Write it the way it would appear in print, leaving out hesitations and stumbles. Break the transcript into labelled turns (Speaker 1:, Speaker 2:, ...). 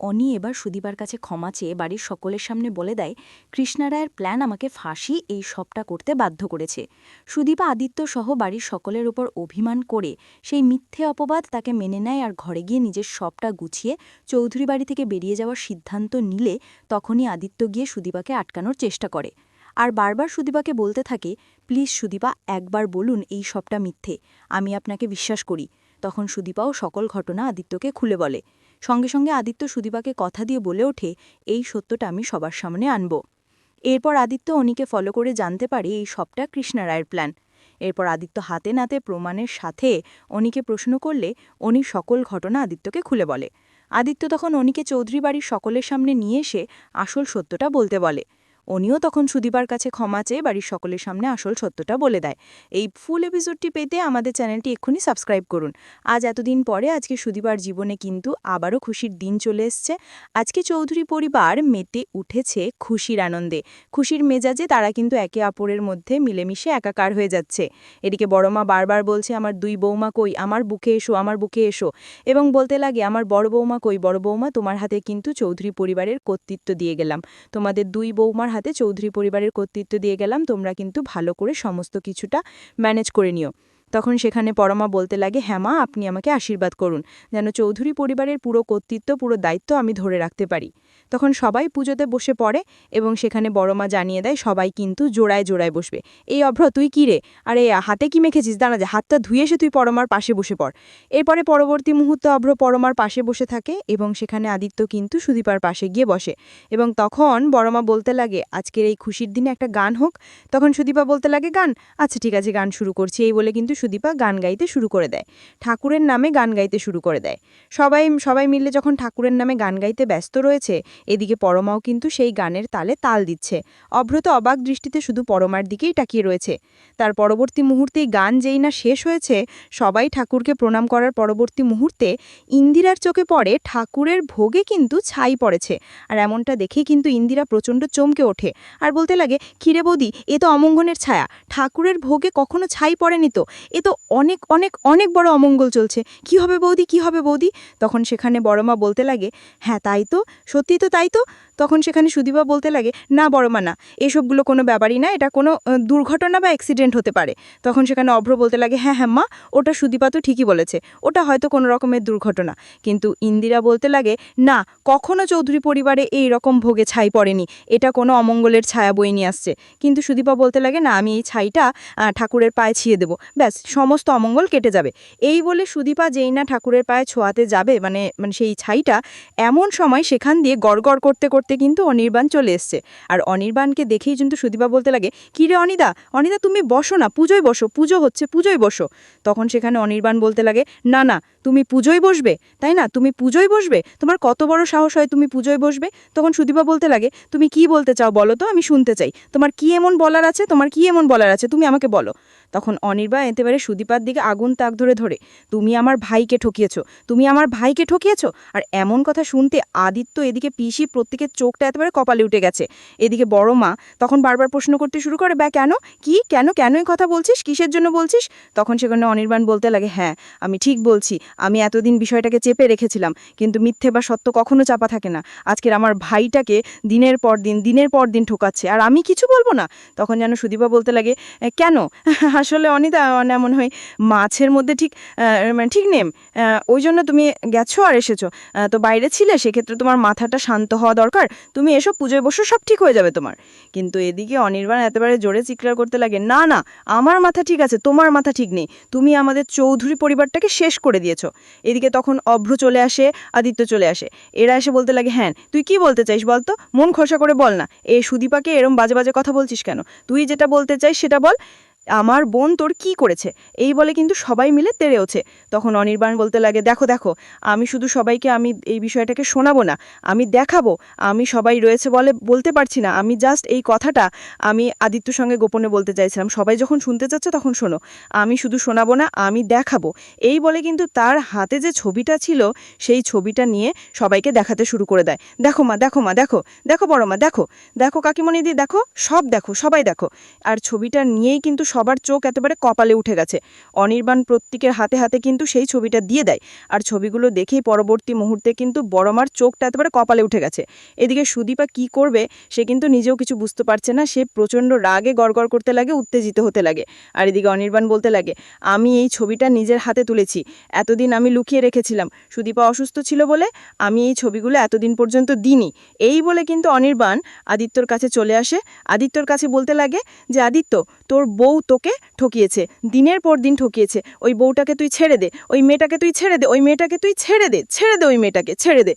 Speaker 1: অনি এবার সুদীপার কাছে ক্ষমা চেয়ে বাড়ির সকলের সামনে বলে দেয় কৃষ্ণা রায়ের প্ল্যান আমাকে ফাঁসি এই সবটা করতে বাধ্য করেছে। সুদীপা আদিত্য সহ বাড়ির সকলের উপর অভিমান করে সেই মিথ্যে অপবাদ তাকে মেনে নেয় আর ঘরে গিয়ে নিজের সবটা গুছিয়ে চৌধুরী বাড়ি থেকে বেরিয়ে যাওয়ার সিদ্ধান্ত নিলে তখনই আদিত্য গিয়ে সুদীপাকে আটকানোর চেষ্টা করে আর বারবার সুদীপাকে বলতে থাকে, প্লিজ সুদীপা, একবার বলুন এই সবটা মিথ্যে, আমি আপনাকে বিশ্বাস করি। তখন সুদীপাও সকল ঘটনা আদিত্যকে খুলে বলে। সঙ্গে সঙ্গে আদিত্য সুদীপাকে কথা দিয়ে বলে ওঠে, এই সত্যটা আমি সবার সামনে আনব। এরপর আদিত্য অনিকে ফলো করে জানতে পারে এই সবটা কৃষ্ণা রায়ের প্ল্যান। এরপর আদিত্য হাতে নাতে প্রমাণের সাথে অনিকে প্রশ্ন করলে অনি সকল ঘটনা আদিত্যকে খুলে বলে। আদিত্য তখন অনিকে চৌধুরী বাড়ির সকলের সামনে নিয়ে এসে আসল সত্যটা বলতে বলে। অনিও তখন সুদীপার কাছে ক্ষমা চেয়ে বাড়ির সকলের সামনে আসল সত্যটা বলে দেয়। এই ফুল এপিসোডটি পেতে আমাদের চ্যানেলটি এক্ষুনি সাবস্ক্রাইব করুন। আজ এতদিন পরে আজকে সুদীপার জীবনে কিন্তু আবারও খুশির দিন চলে এসছে। আজকে চৌধুরী পরিবার মেতে উঠেছে খুশির আনন্দে, খুশির মেজাজে তারা কিন্তু একে অপরের মধ্যে মিলেমিশে একাকার হয়ে যাচ্ছে। এদিকে বড়মা বারবার বলছে, আমার দুই বৌমা কই, আমার বুকে এসো, আমার বুকে এসো, এবং বলতে লাগে, আমার বড় বৌমা কই, বড় বৌমা, তোমার হাতে কিন্তু চৌধুরী পরিবারের কর্তৃত্ব দিয়ে গেলাম, তোমাদের দুই বৌমার হাতে চৌধুরী পরিবারের কর্তৃত্ব দিয়ে গেলাম, তোমরা কিন্তু ভালো করে সমস্ত কিছুটা ম্যানেজ করে নিও। তখন সেখানে পরমা বলতে লাগে, হ্যাঁ মা, আপনি আমাকে আশীর্বাদ করুন যেন চৌধুরী পরিবারের পুরো কর্তৃত্ব, পুরো দায়িত্ব আমি ধরে রাখতে পারি। তখন সবাই পুজোতে বসে পড়ে এবং সেখানে বড়মা জানিয়ে দেয় সবাই কিন্তু জোড়ায় জোড়ায় বসবে। এই অভ্র, তুই কি রে, আরে হাতে কি মেখেছিস, দাঁড়া, যে হাতটা ধুয়ে এসে তুই পরমার পাশে বসে পড়। এরপরে পরবর্তী মুহূর্তে অভ্র পরমার পাশে বসে থাকে এবং সেখানে আদিত্য কিন্তু সুদীপার পাশে গিয়ে বসে এবং তখন বড়মা বলতে লাগে, আজকের এই খুশির দিনে একটা গান হোক। তখন সুদীপা বলতে লাগে, গান? আচ্ছা ঠিক আছে, গান শুরু করছি। এই বলে কিন্তু সুদীপা গান গাইতে শুরু করে দেয়, ঠাকুরের নামে গান গাইতে শুরু করে দেয়। সবাই মিলে যখন ঠাকুরের নামে গান গাইতে ব্যস্ত রয়েছে, এদিকে পরমাও কিন্তু সেই গানের তালে তাল দিচ্ছে। অভ্র তো অবাক দৃষ্টিতে শুধু পরমার দিকেই তাকিয়ে রয়েছে। তার পরবর্তী মুহূর্তেই গান যেই না শেষ হয়েছে, সবাই ঠাকুরকে প্রণাম করার পরবর্তী মুহূর্তে ইন্দিরার চোখে পড়ে ঠাকুরের ভোগে কিন্তু ছাই পড়েছে। আর এমনটা দেখেই কিন্তু ইন্দিরা প্রচণ্ড চমকে ওঠে আর বলতে লাগে, কিরে বৌদি, এ তো অমঙ্গলের ছায়া, ঠাকুরের ভোগে কখনো ছাই পড়েনি তো, এ তো অনেক অনেক অনেক বড় অমঙ্গল চলছে, কি হবে বৌদি, কি হবে বৌদি? তখন সেখানে বড়মা বলতে লাগে, হ্যাঁ তাই তো, সত্যি তো তাই তো। তখন সেখানে সুদীপা বলতে লাগে, না বড়মা না, এসবগুলো কোনো ব্যাপারই না, এটা কোনো দুর্ঘটনা বা অ্যাক্সিডেন্ট হতে পারে। তখন সেখানে অভ্র বলতে লাগে, হ্যাঁ হ্যাঁ মা, ওটা সুদীপা তো ঠিকই বলেছে, ওটা হয়তো কোনো রকমের দুর্ঘটনা। কিন্তু ইন্দিরা বলতে লাগে, না, কখনো চৌধুরী পরিবারে এই রকম ভোগে ছাই পড়েনি, এটা কোনো অমঙ্গলের ছায়া বয়ে নিয়ে আসছে। কিন্তু সুদীপা বলতে লাগে, না, আমি এই ছাইটা ঠাকুরের পায়ে ছিয়ে দেবো, ব্যাস সমস্ত অমঙ্গল কেটে যাবে। এই বলে সুদীপা যেই না ঠাকুরের পায়ে ছোঁয়াতে যাবে, মানে সেই ছাইটা, এমন সময় সেখান দিয়ে গড়গড় করতে করতে কিন্তু অনির্বাণ চলে এসছে। আর অনির্বাণকে দেখেই কিন্তু সুদীপা বলতে লাগে, কি রে অনিদা, অনিদা তুমি বসো না, পুজোয় বসো, পুজো হচ্ছে, পুজোয় বসো। তখন সেখানে অনির্বাণ বলতে লাগে, না না, তুমি পুজোয় বসবে, তাই না, তুমি পুজোয় বসবে, তোমার কত বড় সাহস হয় তুমি পুজোয় বসবে? তখন সুদীপা বলতে লাগে, তুমি কি বলতে চাও বলো তো, আমি শুনতে চাই, তোমার কি এমন বলার আছে, তোমার কি এমন বলার আছে, তুমি আমাকে বলো। তখন অনির্বাণ একেবারে সুদীপার দিকে আগুন তাক ধরে ধরে, তুমি আমার ভাইকে ঠকিয়েছো, তুমি আমার ভাইকে ঠকিয়েছো। আর এমন কথা শুনতে আদিত্য, এদিকে পিসি, প্রত্যেকের চোখটা একেবারে কপালে উঠে গেছে। এদিকে বড় মা তখন বারবার প্রশ্ন করতে শুরু করে, ব্যা কেন, কি, কেন কেন এই কথা বলছিস, কিসের জন্য বলছিস? তখন সেখানে অনির্বাণ বলতে লাগে, হ্যাঁ আমি ঠিক বলছি, আমি এতদিন বিষয়টাকে চেপে রেখেছিলাম, কিন্তু মিথ্যে বা সত্য কখনো চাপা থাকে না। আজকের আমার ভাইটাকে দিনের পর দিন ঠকাচ্ছে, আর আমি কিছু বলবো না। তখন যেন সুদীপা বলতে লাগে, কেন? আসলে অনিতা, এমন হয় মাছের মধ্যে ঠিক মানে ঠিক নেম, ওই জন্য তুমি গেছো আর এসেছো, তো বাইরে ছিলে, সেক্ষেত্রে তোমার মাথাটা শান্ত হওয়া দরকার, তুমি এসো, পুজোয় বসো, সব ঠিক হয়ে যাবে তোমার। কিন্তু এদিকে অনির্বাণ একেবারে জোরে চিৎকার করতে লাগে, না না, আমার মাথা ঠিক আছে, তোমার মাথা ঠিক নেই, তুমি আমাদের চৌধুরী পরিবারটাকে শেষ করে দিয়েছো। এদিকে তখন অভ্র চলে আসে, আদিত্য চলে আসে, এরা এসে বলতে লাগে, হ্যাঁ তুই কি বলতে চাইস বলতো, মন খোসা করে বল না, এই সুদীপাকে এরম বাজে বাজে কথা বলছিস কেন, তুই যেটা বলতে চাইস সেটা বল, আমার বোন তোর কি করেছে? এই বলে কিন্তু সবাই মিলে তেড়ে ওঠে। তখন অনির্বাণ বলতে লাগে, দেখো দেখো, আমি শুধু সবাইকে আমি এই বিষয়টাকে শোনাবো না, আমি দেখাবো, আমি সবাই রয়েছে বলে বলতে পারছি না, আমি জাস্ট এই কথাটা আমি আদিত্যর সঙ্গে গোপনে বলতে চাইছিলাম, সবাই যখন শুনতে চাচ্ছে তখন শোনো, আমি শুধু শোনাবো না, আমি দেখাবো। এই বলে কিন্তু তার হাতে যে ছবিটা ছিল সেই ছবিটা নিয়ে সবাইকে দেখাতে শুরু করে দেয়, দেখো মা, দেখো মা, দেখো, দেখো বড় মা, দেখো, দেখো কাকিমণি দি, দেখো, সব দেখো, সবাই দেখো। আর ছবিটা নিয়েই কিন্তু
Speaker 2: সবার চোখ একেবারে কপালে উঠে গেছে। অনির্বাণ প্রত্যেকের হাতে হাতে কিন্তু সেই ছবিটা দিয়ে দেয়, আর ছবিগুলো দেখেই পরবর্তী মুহূর্তে কিন্তু বড়মার চোখটা একেবারে কপালে উঠে গেছে। এদিকে সুদীপা কি করবে সে কিন্তু নিজেও কিছু বুঝতে পারছে না, সে প্রচণ্ড রাগে গড়গড় করতে লাগে, উত্তেজিত হতে লাগে। আর এদিকে অনির্বাণ বলতে লাগে, আমি এই ছবিটা নিজের হাতে তুলেছি, এতদিন আমি লুকিয়ে রেখেছিলাম, সুদীপা অসুস্থ ছিল বলে আমি এই ছবিগুলো এতদিন পর্যন্ত দিইনি। এই বলে কিন্তু অনির্বাণ আদিত্যর কাছে চলে আসে, আদিত্যর কাছে বলতে লাগে যে আদিত্য, তোর বউ তোকে ঠকিয়েছে, দিনের পর দিন ঠকিয়েছে, ওই বউটাকে তুই ছেড়ে দে, ওই মেয়েটাকে তুই ছেড়ে দে, ওই মেয়েটাকে তুই ছেড়ে দে, ছেড়ে দে, ওই মেয়েটাকে ছেড়ে দে।